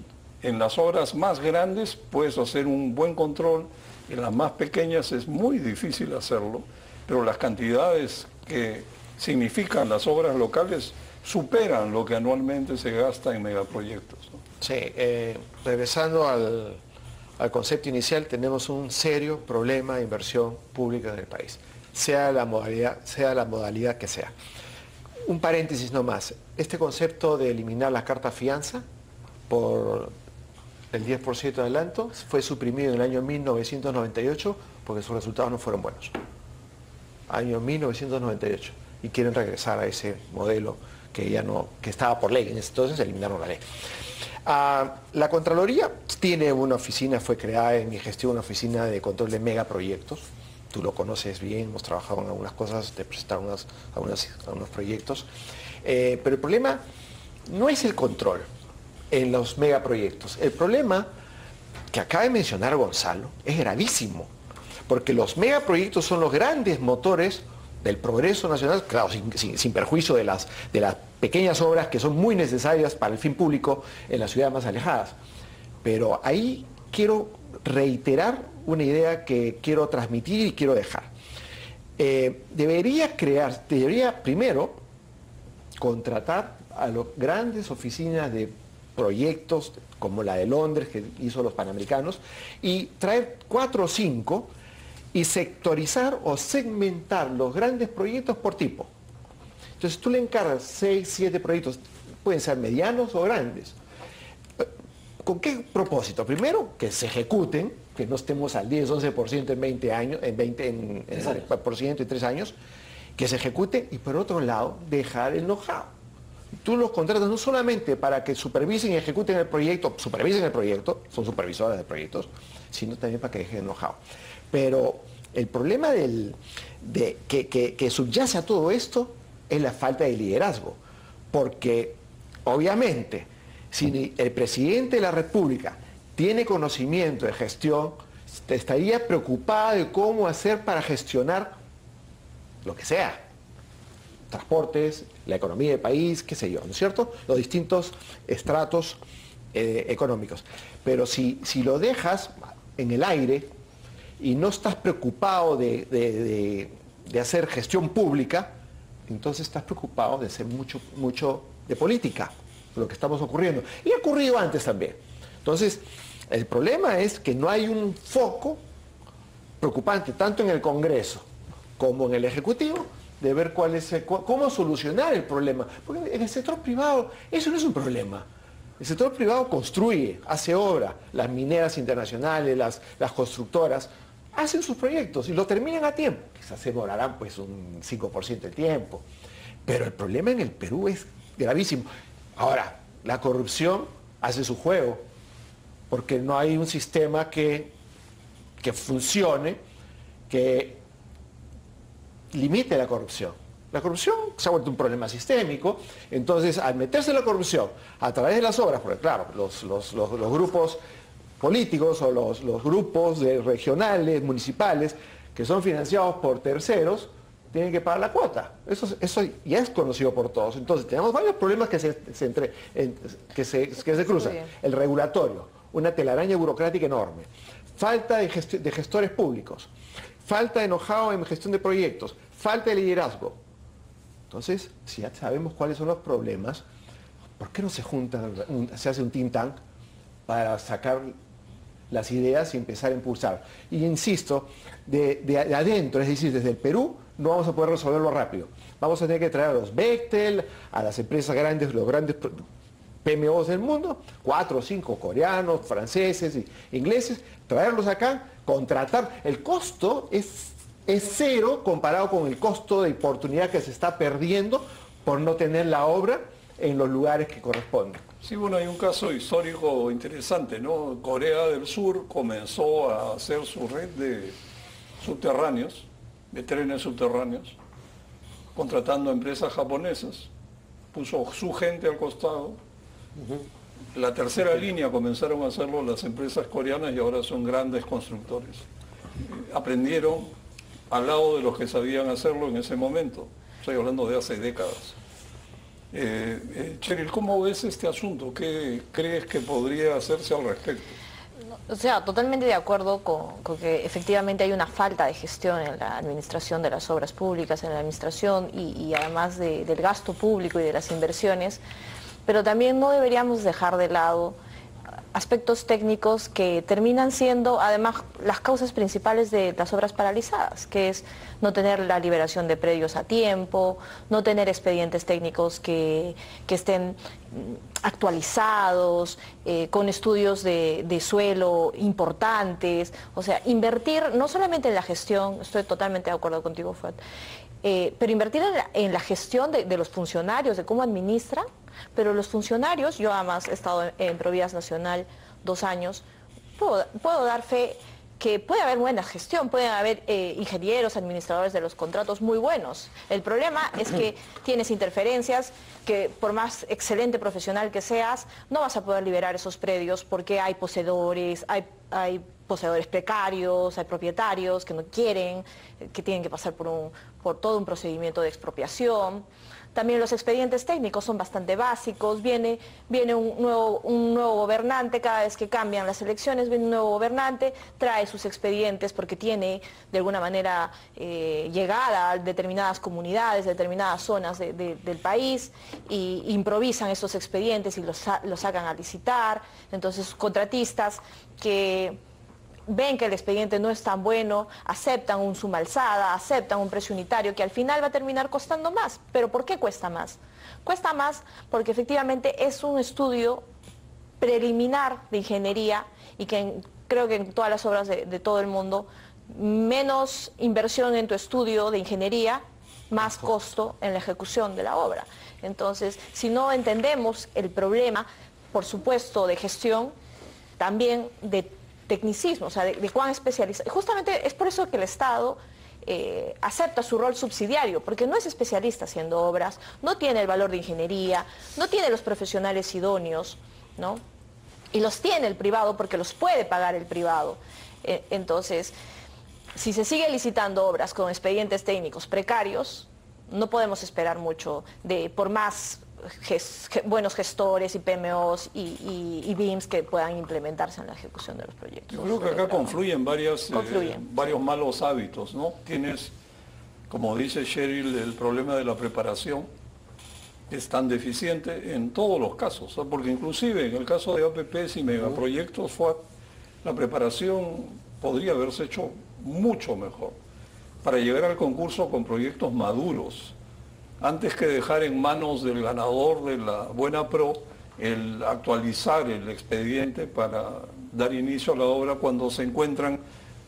En las obras más grandes puedes hacer un buen control, en las más pequeñas es muy difícil hacerlo, pero las cantidades que significan las obras locales superan lo que anualmente se gasta en megaproyectos, ¿no? Sí, regresando al concepto inicial, tenemos un serio problema de inversión pública en el país, sea la modalidad que sea. Un paréntesis nomás, este concepto de eliminar la carta fianza por el 10% de adelanto fue suprimido en el año 1998 porque sus resultados no fueron buenos. Año 1998. Y quieren regresar a ese modelo que estaba por ley. En ese entonces eliminaron la ley. La Contraloría tiene una oficina, fue creada en mi gestión, una oficina de control de megaproyectos. Tú lo conoces bien, hemos trabajado en algunas cosas, te presentaron algunos proyectos. Pero el problema no es el control en los megaproyectos. El problema que acaba de mencionar Gonzalo es gravísimo, porque los megaproyectos son los grandes motores del progreso nacional, claro, sin perjuicio de las pequeñas obras que son muy necesarias para el fin público en las ciudades más alejadas. Pero ahí quiero reiterar una idea que quiero transmitir y quiero dejar. Debería primero contratar a las grandes oficinas de proyectos como la de Londres que hizo los Panamericanos y traer 4 o 5 y sectorizar o segmentar los grandes proyectos por tipo. Entonces tú le encargas 6, 7 proyectos, pueden ser medianos o grandes. ¿Con qué propósito? Primero, que se ejecuten, que no estemos al 10, 11% en 20 años, por ciento en 3 años, que se ejecute y por otro lado, dejar el know-how. Tú los contratas no solamente para que supervisen y ejecuten el proyecto, son supervisoras de proyectos, sino también para que dejen el know-how. Pero el problema que subyace a todo esto es la falta de liderazgo, porque obviamente si el presidente de la República tiene conocimiento de gestión, estaría preocupado de cómo hacer para gestionar lo que sea, transportes, la economía del país, qué sé yo, ¿no es cierto? Los distintos estratos económicos. Pero si lo dejas en el aire y no estás preocupado de hacer gestión pública, entonces estás preocupado de hacer mucho de política, lo que estamos ocurriendo. Y ha ocurrido antes también. Entonces, el problema es que no hay un foco preocupante, tanto en el Congreso como en el Ejecutivo, de ver cómo solucionar el problema. Porque en el sector privado eso no es un problema. El sector privado construye, hace obra, las mineras internacionales, las constructoras, hacen sus proyectos y lo terminan a tiempo. Quizás se demorarán pues un 5% del tiempo. Pero el problema en el Perú es gravísimo. Ahora, la corrupción hace su juego, porque no hay un sistema que funcione, que limite la corrupción. La corrupción se ha vuelto un problema sistémico, entonces al meterse en la corrupción a través de las obras, porque claro, los grupos políticos o los grupos regionales, municipales, que son financiados por terceros, tienen que pagar la cuota. Eso ya es conocido por todos. Entonces, tenemos varios problemas que se cruzan. El regulatorio, una telaraña burocrática enorme. Falta de gestores públicos. Falta de know-how en gestión de proyectos. Falta de liderazgo. Entonces, si ya sabemos cuáles son los problemas, ¿por qué no se hace un think tank para sacar las ideas y empezar a impulsar? Y insisto, de adentro, es decir, desde el Perú, no vamos a poder resolverlo rápido. Vamos a tener que traer a los Bechtel, a las empresas grandes, los grandes PMOs del mundo, 4 o 5 coreanos, franceses, ingleses, traerlos acá, contratar. El costo es cero comparado con el costo de oportunidad que se está perdiendo por no tener la obra en los lugares que corresponden. Sí, bueno, hay un caso histórico interesante, ¿no? Corea del Sur comenzó a hacer su red de subterráneos, de trenes subterráneos, contratando empresas japonesas, puso su gente al costado. La tercera línea comenzaron a hacerlo las empresas coreanas y ahora son grandes constructores. Aprendieron al lado de los que sabían hacerlo en ese momento. Estoy hablando de hace décadas. Cheryl, ¿cómo ves este asunto? ¿Qué crees que podría hacerse al respecto? O sea, totalmente de acuerdo con que efectivamente hay una falta de gestión en la administración de las obras públicas, en la administración y además del gasto público y de las inversiones, pero también no deberíamos dejar de lado aspectos técnicos que terminan siendo además las causas principales de las obras paralizadas, que es no tener la liberación de predios a tiempo, no tener expedientes técnicos que estén actualizados, con estudios de suelo importantes, o sea, invertir no solamente en la gestión, estoy totalmente de acuerdo contigo, Fuad, pero invertir en la gestión de los funcionarios, de cómo administran, pero los funcionarios, yo además he estado en Provías Nacional 2 años, puedo dar fe que puede haber buena gestión, pueden haber ingenieros, administradores de los contratos muy buenos. El problema es que tienes interferencias que por más excelente profesional que seas, no vas a poder liberar esos predios porque hay poseedores, hay poseedores precarios, hay propietarios que no quieren, que tienen que pasar por todo un procedimiento de expropiación. También los expedientes técnicos son bastante básicos, viene un nuevo gobernante, cada vez que cambian las elecciones, viene un nuevo gobernante, trae sus expedientes porque tiene de alguna manera llegada a determinadas comunidades, determinadas zonas del país, y improvisan esos expedientes y los sacan a licitar. Entonces, contratistas que ven que el expediente no es tan bueno, aceptan un suma alzada, aceptan un precio unitario que al final va a terminar costando más. ¿Pero por qué cuesta más? Cuesta más porque efectivamente es un estudio preliminar de ingeniería y que creo que en todas las obras de todo el mundo, menos inversión en tu estudio de ingeniería, más costo en la ejecución de la obra. Entonces, si no entendemos el problema, por supuesto, de gestión, también de tecnicismo, o sea, de cuán especializado. Justamente es por eso que el Estado acepta su rol subsidiario, porque no es especialista haciendo obras, no tiene el valor de ingeniería, no tiene los profesionales idóneos, ¿no? Y los tiene el privado porque los puede pagar el privado. Entonces, si se sigue licitando obras con expedientes técnicos precarios, no podemos esperar mucho por más buenos gestores y PMOs y BIMs que puedan implementarse en la ejecución de los proyectos. Yo creo que acá confluyen varios malos hábitos, ¿no? Tienes, como dice Cheryl, el problema de la preparación, es tan deficiente en todos los casos, ¿no? Porque inclusive en el caso de APPs y megaproyectos, la preparación podría haberse hecho mucho mejor para llegar al concurso con proyectos maduros, antes que dejar en manos del ganador de la buena pro el actualizar el expediente para dar inicio a la obra cuando se encuentran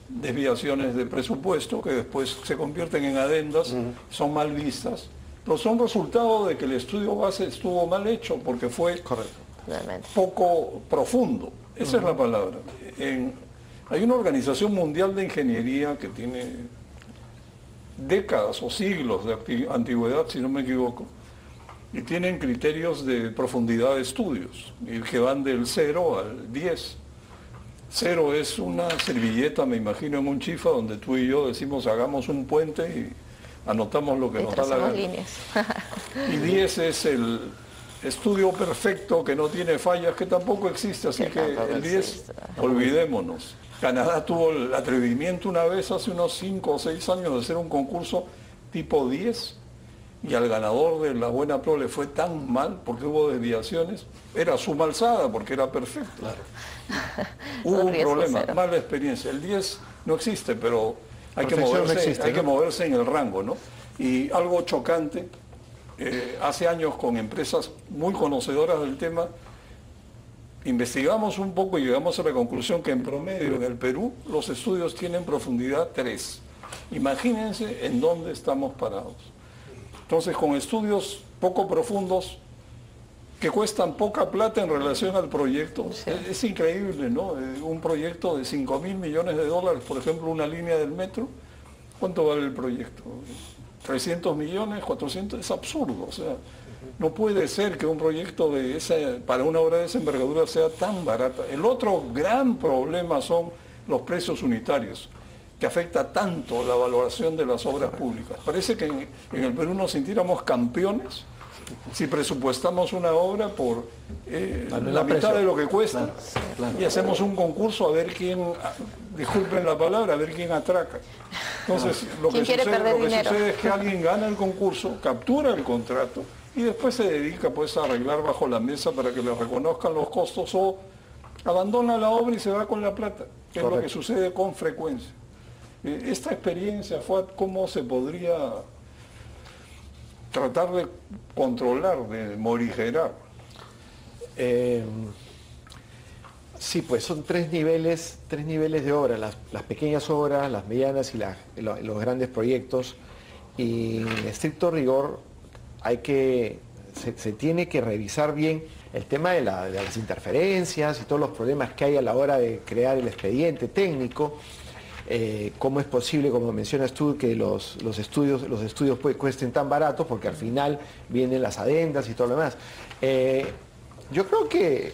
desviaciones de presupuesto que después se convierten en adendas, son mal vistas, pero son resultado de que el estudio base estuvo mal hecho porque fue poco profundo. Esa es la palabra. Hay una organización mundial de ingeniería que tiene décadas o siglos de antigüedad, si no me equivoco, y tienen criterios de profundidad de estudios, y que van del 0 al 10. Cero es una servilleta, me imagino, en un chifa donde tú y yo decimos hagamos un puente y anotamos lo que nos da la gana. Líneas. Y 10 es el estudio perfecto que no tiene fallas, que tampoco existe, así que el 10, olvidémonos. Canadá tuvo el atrevimiento una vez hace unos 5 o 6 años de hacer un concurso tipo 10 y al ganador de la Buena Pro le fue tan mal porque hubo desviaciones, era suma alzada porque era perfecto. Claro. Hubo un problema, mala experiencia. El 10 no existe, pero hay que moverse en el rango, ¿no? Y algo chocante, hace años con empresas muy conocedoras del tema, investigamos un poco y llegamos a la conclusión que en promedio en el Perú los estudios tienen profundidad 3. Imagínense en dónde estamos parados. Entonces, con estudios poco profundos, que cuestan poca plata en relación al proyecto, sí. Es increíble, ¿no? Un proyecto de 5.000 millones de dólares, por ejemplo, una línea del metro, ¿cuánto vale el proyecto? 300 millones, 400, es absurdo, o sea, no puede ser que un proyecto para una obra de esa envergadura sea tan barata. El otro gran problema son los precios unitarios, que afecta tanto la valoración de las obras públicas. Parece que en el Perú nos sintiéramos campeones si presupuestamos una obra por la mitad de lo que cuesta, y hacemos un concurso a ver quién, disculpen la palabra, a ver quién atraca. Entonces, lo que sucede es que alguien gana el concurso, captura el contrato y después se dedica pues a arreglar bajo la mesa para que le reconozcan los costos o abandona la obra y se va con la plata, que es lo que sucede con frecuencia. Esta experiencia, Fuad, ¿cómo se podría tratar de controlar, de morigerar? Sí, pues son tres niveles de obra, las pequeñas obras, las medianas y los grandes proyectos. Y en estricto rigor se tiene que revisar bien el tema de las interferencias y todos los problemas que hay a la hora de crear el expediente técnico. ¿Cómo es posible, como mencionas tú, que los estudios cuesten tan baratos? Porque al final vienen las adendas y todo lo demás. Yo creo que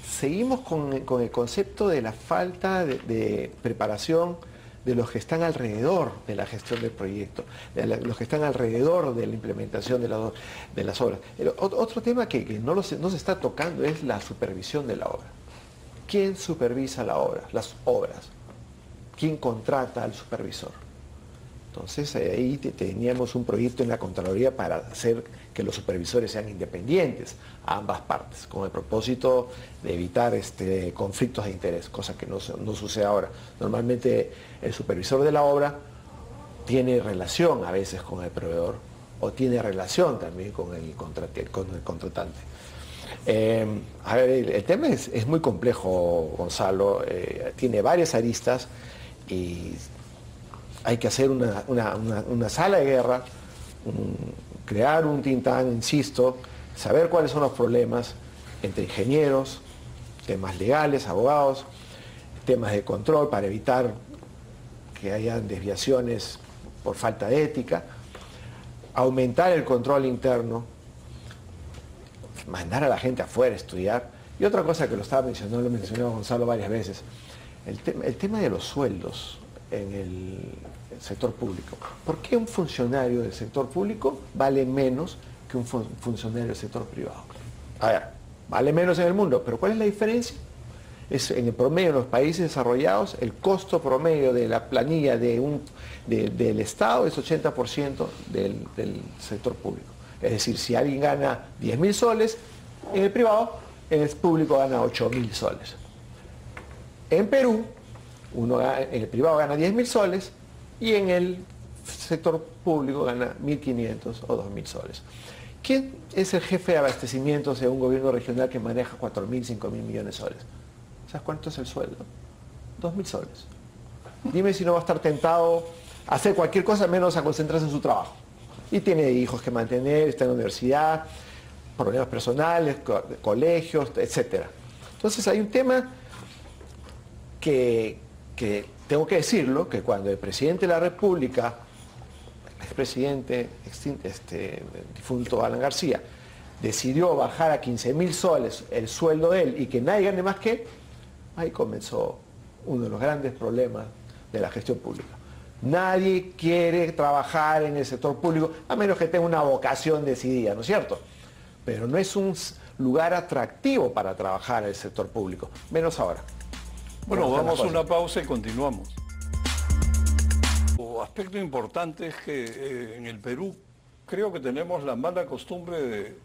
seguimos con el concepto de la falta de preparación de los que están alrededor de la gestión del proyecto, de los que están alrededor de la implementación de las obras. Otro tema que no se está tocando es la supervisión de la obra. ¿Quién supervisa la obra, las obras? ¿Quién contrata al supervisor? Entonces ahí teníamos un proyecto en la Contraloría para hacer que los supervisores sean independientes a ambas partes, con el propósito de evitar conflictos de interés, cosa que no sucede ahora. Normalmente el supervisor de la obra tiene relación a veces con el proveedor o tiene relación también con el contratante. A ver, el tema es muy complejo, Gonzalo, tiene varias aristas y hay que hacer una sala de guerra, crear un think tank, insisto, saber cuáles son los problemas entre ingenieros, temas legales, abogados, temas de control para evitar que hayan desviaciones por falta de ética, aumentar el control interno, mandar a la gente afuera a estudiar. Y otra cosa que lo mencionó Gonzalo varias veces, el tema de los sueldos en el sector público. ¿Por qué un funcionario del sector público vale menos que un funcionario del sector privado? A ver, vale menos en el mundo, pero ¿cuál es la diferencia? En el promedio de los países desarrollados, el costo promedio de la planilla del Estado es 80% del sector público. Es decir, si alguien gana 10.000 soles, en el privado, en el público gana 8.000 soles. En Perú, en el privado gana 10.000 soles y en el sector público gana 1.500 o 2.000 soles. ¿Quién es el jefe de abastecimientos de un gobierno regional que maneja 4.000, 5.000 millones de soles? ¿Sabes cuánto es el sueldo? 2.000 soles. Dime si no va a estar tentado a hacer cualquier cosa menos a concentrarse en su trabajo. Y tiene hijos que mantener, está en la universidad, problemas personales, colegios, etc. Entonces hay un tema que tengo que decirlo, que cuando el presidente de la República, el expresidente difunto Alan García, decidió bajar a 15.000 soles el sueldo de él y que nadie gane más que él, Ahí comenzó uno de los grandes problemas de la gestión pública. Nadie quiere trabajar en el sector público, a menos que tenga una vocación decidida, ¿no es cierto? Pero no es un lugar atractivo para trabajar en el sector público, menos ahora. Bueno, vamos a una pausa y continuamos. Un aspecto importante es que en el Perú creo que tenemos la mala costumbre de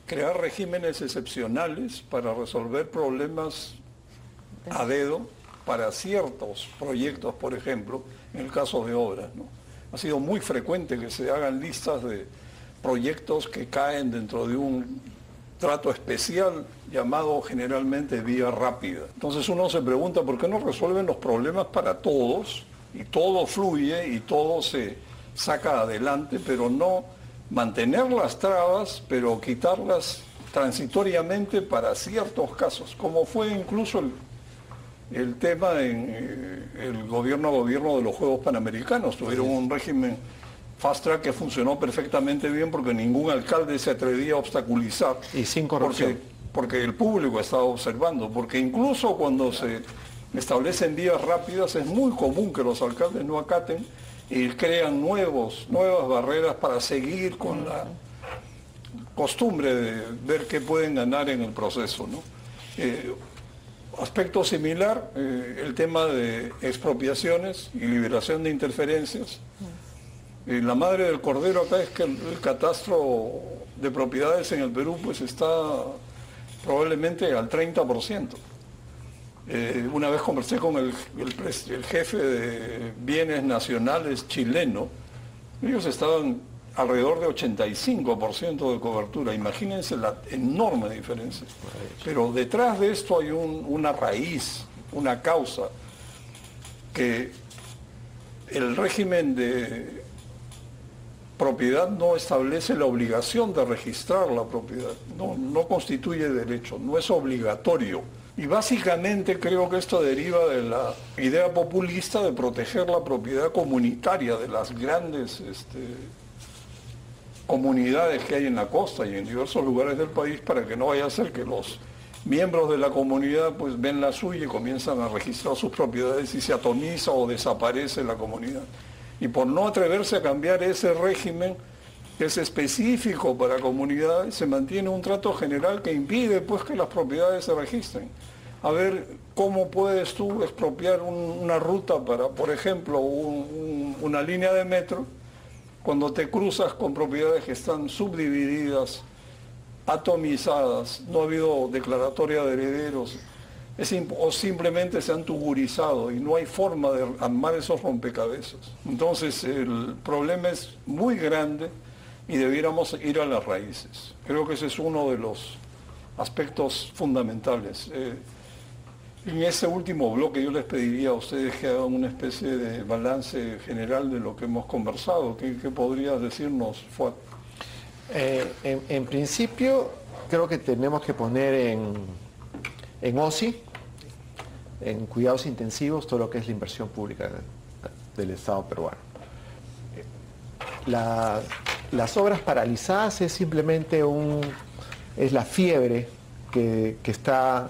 crear regímenes excepcionales para resolver problemas a dedo para ciertos proyectos, por ejemplo, en el caso de obras, ¿no? Ha sido muy frecuente que se hagan listas de proyectos que caen dentro de un trato especial llamado generalmente vía rápida. Entonces uno se pregunta por qué no resuelven los problemas para todos y todo fluye y todo se saca adelante, pero no mantener las trabas, pero quitarlas transitoriamente para ciertos casos, como fue incluso el tema en el gobierno de los Juegos Panamericanos. Tuvieron un régimen fast track que funcionó perfectamente bien porque ningún alcalde se atrevía a obstaculizar. Y sin corrupción. Porque el público estaba observando, porque incluso cuando se establecen vías rápidas es muy común que los alcaldes no acaten y crean nuevas barreras para seguir con la costumbre de ver qué pueden ganar en el proceso, ¿no? Aspecto similar, el tema de expropiaciones y liberación de interferencias. La madre del cordero acá es que el catastro de propiedades en el Perú pues está probablemente al 30%. Una vez conversé con el jefe de bienes nacionales chileno, ellos estaban alrededor de 85% de cobertura. Imagínense la enorme diferencia. Pero detrás de esto hay una raíz, una causa, que el régimen de propiedad no establece la obligación de registrar la propiedad, no constituye derecho, no es obligatorio. Y básicamente creo que esto deriva de la idea populista de proteger la propiedad comunitaria de las grandes comunidades que hay en la costa y en diversos lugares del país, para que no vaya a ser que los miembros de la comunidad pues ven la suya y comienzan a registrar sus propiedades y se atomiza o desaparece la comunidad. Y por no atreverse a cambiar ese régimen que es específico para comunidades, se mantiene un trato general que impide pues que las propiedades se registren. A ver, ¿cómo puedes tú expropiar una ruta para, por ejemplo, una línea de metro, cuando te cruzas con propiedades que están subdivididas, atomizadas, no ha habido declaratoria de herederos, o simplemente se han tugurizado y no hay forma de armar esos rompecabezas? Entonces el problema es muy grande y debiéramos ir a las raíces. Creo que ese es uno de los aspectos fundamentales. En ese último bloque yo les pediría a ustedes que hagan una especie de balance general de lo que hemos conversado. ¿Qué podrías decirnos, Fuad? En principio, creo que tenemos que poner en OSI, en cuidados intensivos, todo lo que es la inversión pública del Estado peruano. Las obras paralizadas es simplemente es la fiebre que está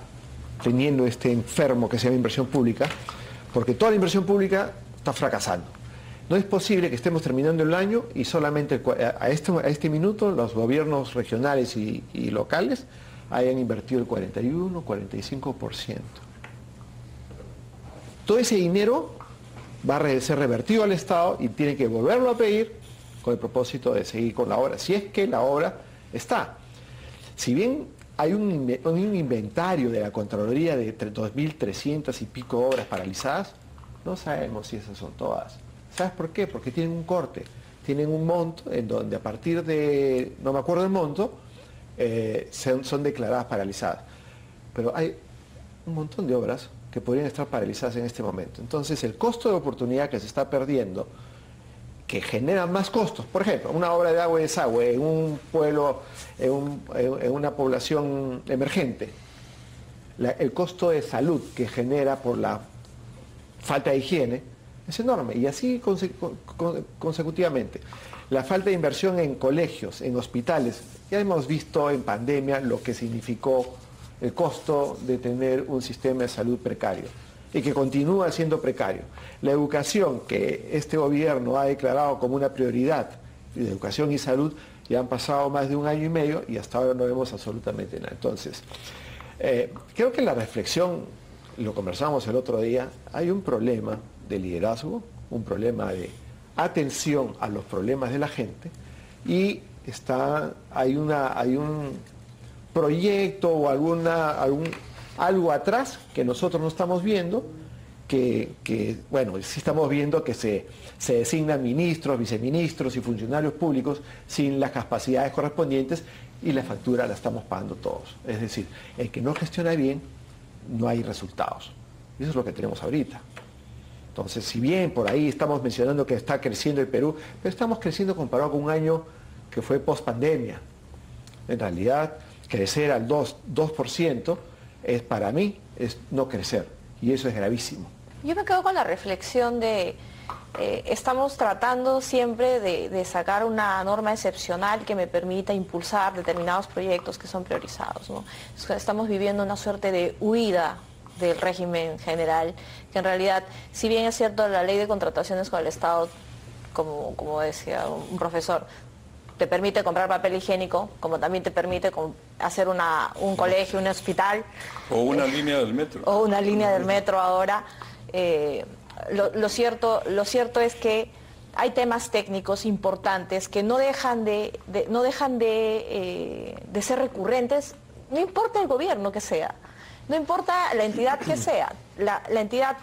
teniendo este enfermo que se llama inversión pública, porque toda la inversión pública está fracasando. No es posible que estemos terminando el año y solamente a este minuto los gobiernos regionales y locales hayan invertido el 41, 45%. Todo ese dinero va a ser revertido al Estado y tiene que volverlo a pedir con el propósito de seguir con la obra, si es que la obra está. Si bien hay un inventario de la Contraloría de 2.300 y pico obras paralizadas, no sabemos si esas son todas. ¿Sabes por qué? Porque tienen un corte, tienen un monto en donde a partir de, no me acuerdo el monto, son declaradas paralizadas. Pero hay un montón de obras que podrían estar paralizadas en este momento. Entonces el costo de oportunidad que se está perdiendo, que genera más costos, por ejemplo, una obra de agua y desagüe en un pueblo, en una población emergente, el costo de salud que genera por la falta de higiene es enorme, y así consecutivamente. La falta de inversión en colegios, en hospitales, ya hemos visto en pandemia lo que significó el costo de tener un sistema de salud precario y que continúa siendo precario. La educación que este gobierno ha declarado como una prioridad, de educación y salud, ya han pasado más de 1 año y medio y hasta ahora no vemos absolutamente nada. Entonces, creo que la reflexión, lo conversamos el otro día, hay un problema de liderazgo, un problema de atención a los problemas de la gente y hay un proyecto o algo atrás que nosotros no estamos viendo, bueno, sí estamos viendo que se designan ministros, viceministros y funcionarios públicos sin las capacidades correspondientes y la factura la estamos pagando todos. Es decir, el que no gestiona bien, no hay resultados. Y eso es lo que tenemos ahorita. Entonces, si bien por ahí estamos mencionando que está creciendo el Perú, pero estamos creciendo comparado con un año que fue post-pandemia. En realidad, crecer al 2% para mí es no crecer, y eso es gravísimo. Yo me quedo con la reflexión de estamos tratando siempre de sacar una norma excepcional que me permita impulsar determinados proyectos que son priorizados, ¿no? Estamos viviendo una suerte de huida del régimen general, que en realidad, si bien es cierto, la ley de contrataciones con el Estado, como decía un profesor, te permite comprar papel higiénico, como también te permite hacer un colegio, un hospital. O una línea del metro. O una línea del metro ahora. Lo cierto es que hay temas técnicos importantes que no dejan de ser recurrentes, no importa el gobierno que sea, no importa la entidad que sea. La entidad,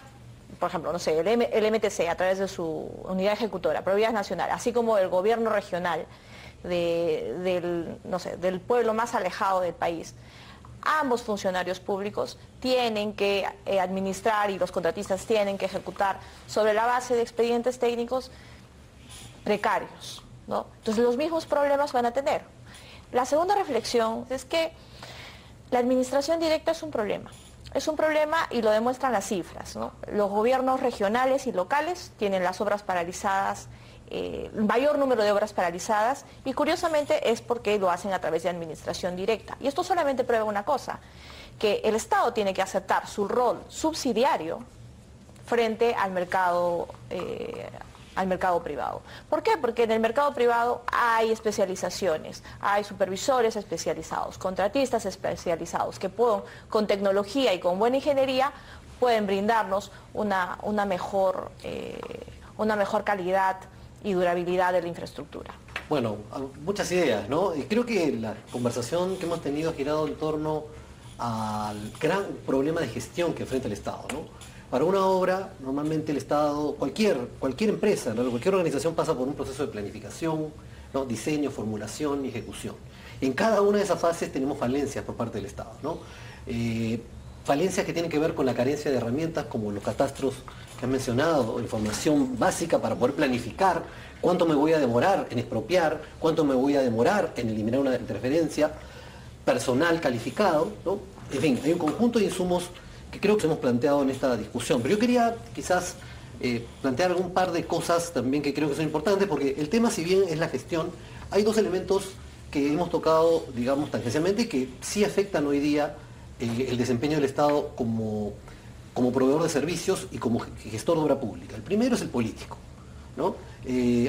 por ejemplo, no sé, el MTC a través de su unidad ejecutora, Provías Nacional, así como el gobierno regional del pueblo más alejado del país. Ambos funcionarios públicos tienen que administrar y los contratistas tienen que ejecutar sobre la base de expedientes técnicos precarios, ¿no? Entonces los mismos problemas van a tener. La segunda reflexión es que la administración directa es un problema. Es un problema y lo demuestran las cifras, ¿no? Los gobiernos regionales y locales tienen las obras paralizadas, mayor número de obras paralizadas, y curiosamente es porque lo hacen a través de administración directa. Y esto solamente prueba una cosa, que el Estado tiene que aceptar su rol subsidiario frente al mercado privado. ¿Por qué? Porque en el mercado privado hay especializaciones, hay supervisores especializados, contratistas especializados que con tecnología y con buena ingeniería pueden brindarnos una mejor calidad y durabilidad de la infraestructura. Bueno, muchas ideas, ¿no? Y creo que la conversación que hemos tenido ha girado en torno al gran problema de gestión que enfrenta el Estado, ¿no? Para una obra, normalmente el Estado, cualquier empresa, ¿no? Cualquier organización pasa por un proceso de planificación, ¿no? Diseño, formulación y ejecución. En cada una de esas fases tenemos falencias por parte del Estado, ¿no? Falencias que tienen que ver con la carencia de herramientas como los catastros que han mencionado, información básica para poder planificar cuánto me voy a demorar en expropiar, cuánto me voy a demorar en eliminar una interferencia, personal calificado, ¿no? En fin, hay un conjunto de insumos que creo que hemos planteado en esta discusión. Pero yo quería quizás plantear algún par de cosas también que creo que son importantes, porque el tema, si bien es la gestión, hay dos elementos que hemos tocado, digamos, tangencialmente, y que sí afectan hoy día el desempeño del Estado como proveedor de servicios y como gestor de obra pública. El primero es el político, ¿no?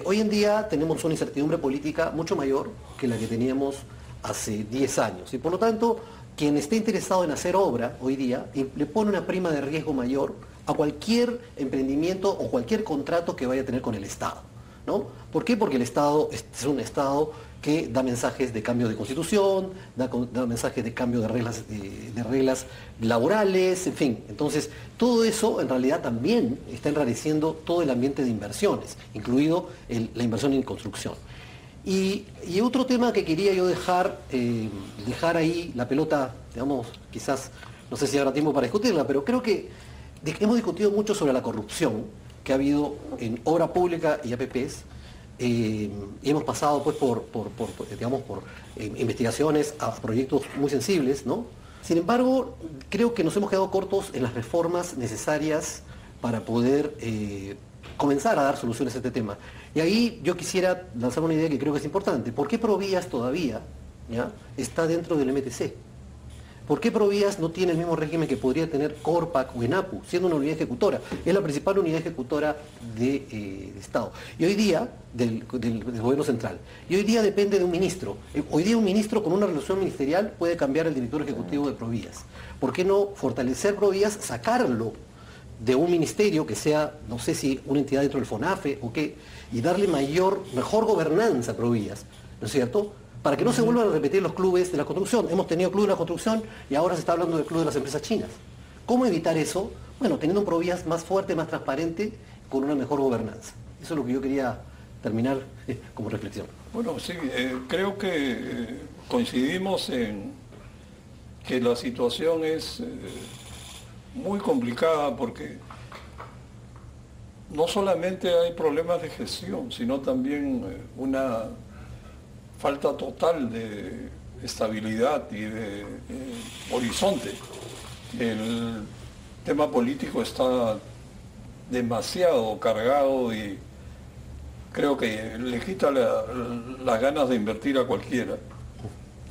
Hoy en día tenemos una incertidumbre política mucho mayor que la que teníamos hace 10 años. Y por lo tanto, quien esté interesado en hacer obra hoy día le pone una prima de riesgo mayor a cualquier emprendimiento o cualquier contrato que vaya a tener con el Estado, ¿no? ¿Por qué? Porque el Estado es un Estado que da mensajes de cambio de constitución, da mensajes de cambio de reglas laborales, en fin. Entonces, todo eso en realidad también está enrareciendo todo el ambiente de inversiones, incluido la inversión en construcción. Y otro tema que quería yo dejar ahí la pelota, digamos, quizás, no sé si habrá tiempo para discutirla, pero creo que hemos discutido mucho sobre la corrupción que ha habido en obra pública y APPs, y hemos pasado pues por investigaciones a proyectos muy sensibles, ¿no? Sin embargo, creo que nos hemos quedado cortos en las reformas necesarias para poder comenzar a dar soluciones a este tema. Y ahí yo quisiera lanzar una idea que creo que es importante. ¿Por qué Provías todavía está dentro del MTC? ¿Por qué Provías no tiene el mismo régimen que podría tener Corpac o ENAPU, siendo una unidad ejecutora? Es la principal unidad ejecutora de Estado. Y hoy día, del gobierno central. Y hoy día depende de un ministro. Hoy día un ministro con una resolución ministerial puede cambiar el director ejecutivo de Provías. ¿Por qué no fortalecer Provías, sacarlo de un ministerio que sea, no sé si una entidad dentro del FONAFE o qué, y darle mejor gobernanza a Provías, ¿no es cierto?, para que no se vuelvan a repetir los clubes de la construcción? Hemos tenido club de la construcción y ahora se está hablando del club de las empresas chinas. ¿Cómo evitar eso? Bueno, teniendo un Provías más fuerte, más transparente, con una mejor gobernanza. Eso es lo que yo quería terminar como reflexión. Bueno, sí, creo que coincidimos en que la situación es muy complicada porque no solamente hay problemas de gestión, sino también una falta total de estabilidad y de horizonte. El tema político está demasiado cargado y creo que le quita las ganas de invertir a cualquiera.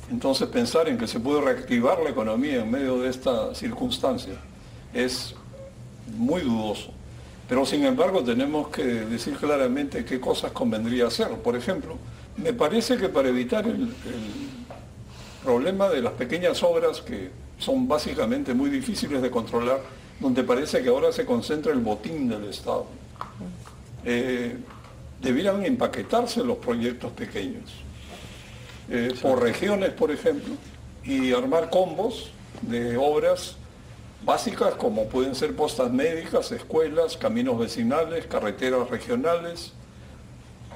Entonces pensar en que se puede reactivar la economía en medio de esta circunstancia es muy dudoso. Pero sin embargo tenemos que decir claramente qué cosas convendría hacer. Por ejemplo, me parece que para evitar el problema de las pequeñas obras que son básicamente muy difíciles de controlar, donde parece que ahora se concentra el botín del Estado, debieran empaquetarse los proyectos pequeños, por regiones, por ejemplo, y armar combos de obras básicas como pueden ser postas médicas, escuelas, caminos vecinales, carreteras regionales,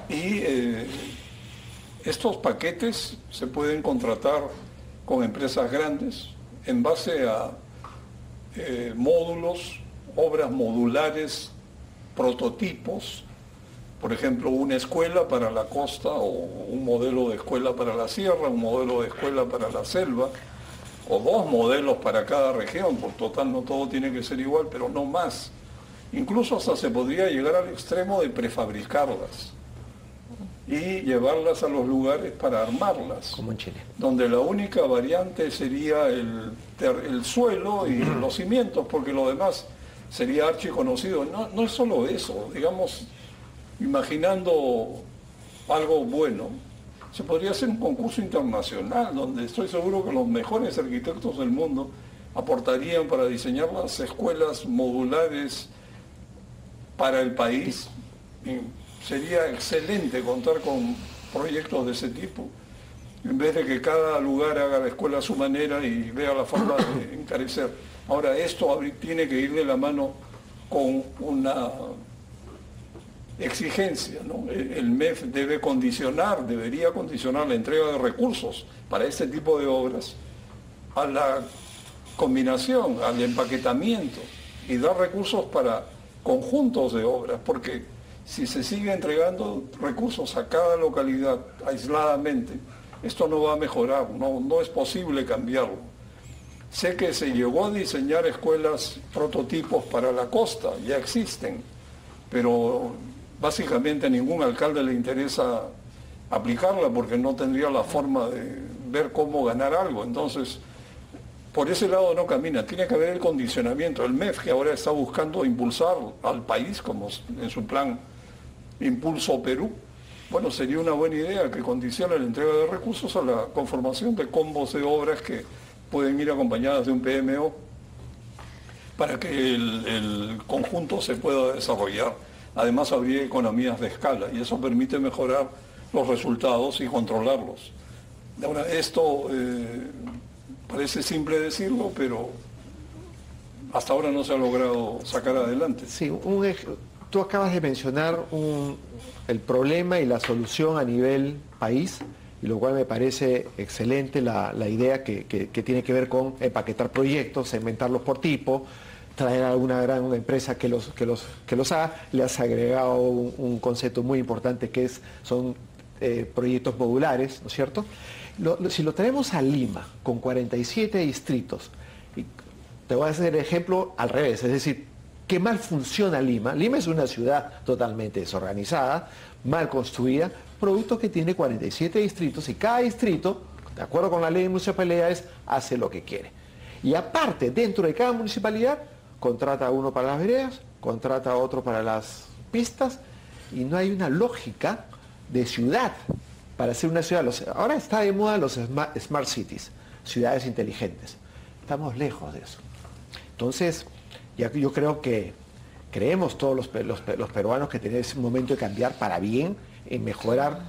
y estos paquetes se pueden contratar con empresas grandes en base a módulos, obras modulares, prototipos, por ejemplo, una escuela para la costa o un modelo de escuela para la sierra, un modelo de escuela para la selva, o dos modelos para cada región, por total no todo tiene que ser igual, pero no más. Incluso hasta se podría llegar al extremo de prefabricarlas y llevarlas a los lugares para armarlas. Como en Chile. Donde la única variante sería el suelo y los cimientos, porque lo demás sería archiconocido. No es solo eso, digamos, imaginando algo bueno, se podría hacer un concurso internacional donde estoy seguro que los mejores arquitectos del mundo aportarían para diseñar las escuelas modulares para el país. Sería excelente contar con proyectos de ese tipo, en vez de que cada lugar haga la escuela a su manera y vea la forma de encarecer. Ahora, esto tiene que ir de la mano con una exigencia, ¿no? El MEF debería condicionar la entrega de recursos para este tipo de obras a la combinación, al empaquetamiento y dar recursos para conjuntos de obras, porque si se sigue entregando recursos a cada localidad aisladamente, esto no va a mejorar, no es posible cambiarlo. Sé que se llegó a diseñar escuelas prototipos para la costa, ya existen, pero básicamente a ningún alcalde le interesa aplicarla porque no tendría la forma de ver cómo ganar algo. Entonces, por ese lado no camina. Tiene que haber el condicionamiento. El MEF, que ahora está buscando impulsar al país, como en su plan Impulso Perú, bueno, sería una buena idea que condicione la entrega de recursos a la conformación de combos de obras que pueden ir acompañadas de un PMO para que el conjunto se pueda desarrollar. Además, habría economías de escala y eso permite mejorar los resultados y controlarlos. Ahora, esto parece simple decirlo, pero hasta ahora no se ha logrado sacar adelante. Sí, tú acabas de mencionar el problema y la solución a nivel país, y lo cual me parece excelente la idea que tiene que ver con empaquetar proyectos, segmentarlos por tipo, traer a alguna gran empresa que los haga. Le has agregado un concepto muy importante que son proyectos modulares, ¿no es cierto? Si lo traemos a Lima, con 47 distritos, y te voy a hacer el ejemplo al revés, es decir, ¿qué mal funciona Lima? Lima es una ciudad totalmente desorganizada, mal construida, producto que tiene 47 distritos y cada distrito, de acuerdo con la ley de municipalidades, hace lo que quiere. Y aparte, dentro de cada municipalidad, contrata a uno para las veredas, contrata a otro para las pistas, y no hay una lógica de ciudad para hacer una ciudad. Ahora está de moda los smart cities, ciudades inteligentes. Estamos lejos de eso. Entonces, yo creo que creemos todos los peruanos que tenemos ese momento de cambiar para bien, en mejorar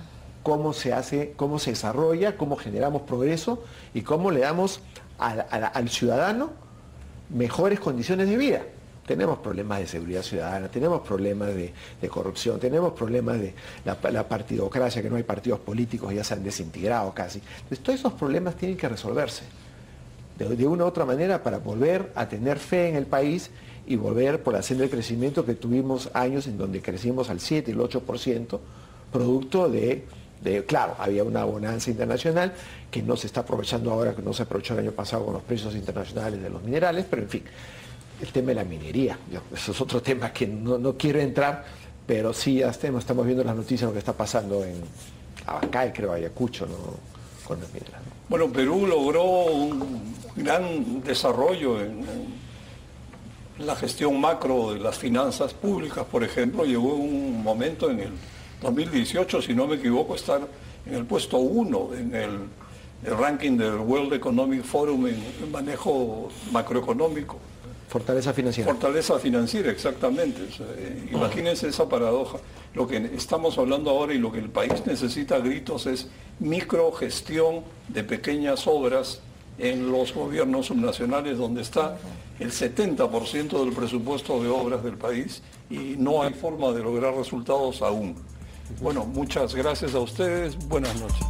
cómo se hace, cómo se desarrolla, cómo generamos progreso y cómo le damos al ciudadano mejores condiciones de vida. Tenemos problemas de seguridad ciudadana, tenemos problemas de corrupción, tenemos problemas de la partidocracia, que no hay partidos políticos, ya se han desintegrado casi. Entonces, todos esos problemas tienen que resolverse de una u otra manera para volver a tener fe en el país y volver por la senda del crecimiento que tuvimos años en donde crecimos al 7 y el 8%, producto claro, había una bonanza internacional que no se está aprovechando ahora, que no se aprovechó el año pasado con los precios internacionales de los minerales, pero en fin, el tema de la minería, eso es otro tema que no quiero entrar, pero sí ya estamos viendo las noticias de lo que está pasando en Abancay, creo, Ayacucho, ¿no?, con las mineras. Bueno, Perú logró un gran desarrollo en la gestión macro de las finanzas públicas, por ejemplo. Llegó un momento en el 2018, si no me equivoco, estar en el puesto 1 en el ranking del World Economic Forum en manejo macroeconómico. Fortaleza financiera. Fortaleza financiera, exactamente. O sea, imagínense esa paradoja. Lo que estamos hablando ahora y lo que el país necesita a gritos es microgestión de pequeñas obras en los gobiernos subnacionales, donde está el 70% del presupuesto de obras del país y no hay forma de lograr resultados aún. Bueno, muchas gracias a ustedes. Buenas noches.